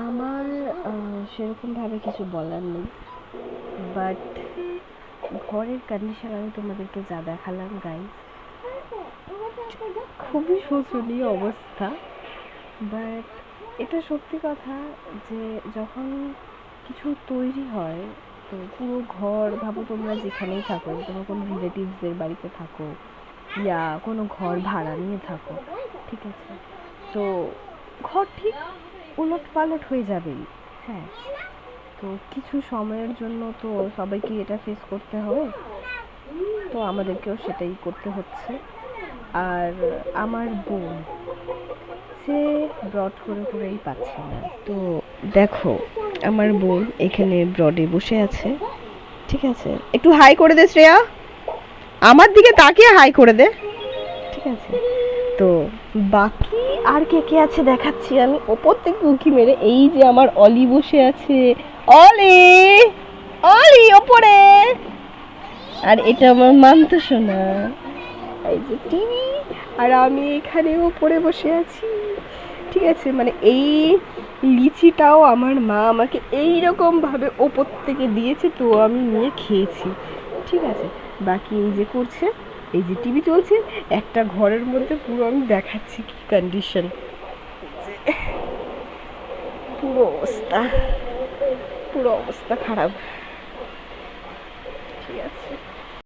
আমার সেরকমভাবে কিছু বলার নেই, বাট ঘরের কন্ডিশন আমি তোমাদেরকে যা দেখালাম গাইস, খুবই শোচনীয় অবস্থা। বাট এটা সত্যি কথা যে যখন কিছু তৈরি হয়, তো পুরো ঘর ভাবো তোমরা যেখানেই থাকো, তোমরা কোনো রিলেটিভসদের বাড়িতে থাকো ইয়া কোনো ঘর ভাড়া নিয়ে থাকো, ঠিক আছে, তো ঘর ঠিক উলট পালট হয়ে যাবেই। হ্যাঁ, তো কিছু সময়ের জন্য তো সবাইকে এটা ফেস করতে হবে, তো আমাদেরকেও সেটাই করতে হচ্ছে। আর আমার বোন, সে ব্রড করে করেই পাচ্ছে না। তো দেখো, আমার বোন এখানে ব্রডে বসে আছে, ঠিক আছে, একটু হাই করে দে শ্রেয়া, আমার দিকে তাকিয়ে হাই করে দে, ঠিক আছে। তো বাকি আর কে কে আছে দেখাচ্ছি আমি ওপর থেকে উঁকি মেরে। এই যে আমার অলি বসে আছে, অলি, অলি ওপরে। আর এটা আমার মানতো শোনা, এই যে টিভি, আর আমি এখানে ওপরে বসে আছি, ঠিক আছে। মানে এই লিচিটাও আমার মা আমাকে এইরকম ভাবে ওপর থেকে দিয়েছে, তো আমি নিয়ে খেয়েছি, ঠিক আছে। বাকি এই যে করছে, এই যে টিভি চলছে একটা ঘরের মধ্যে, পুরো আমি দেখাচ্ছি কি কন্ডিশন, পুরো অবস্থা, পুরো অবস্থা খারাপ।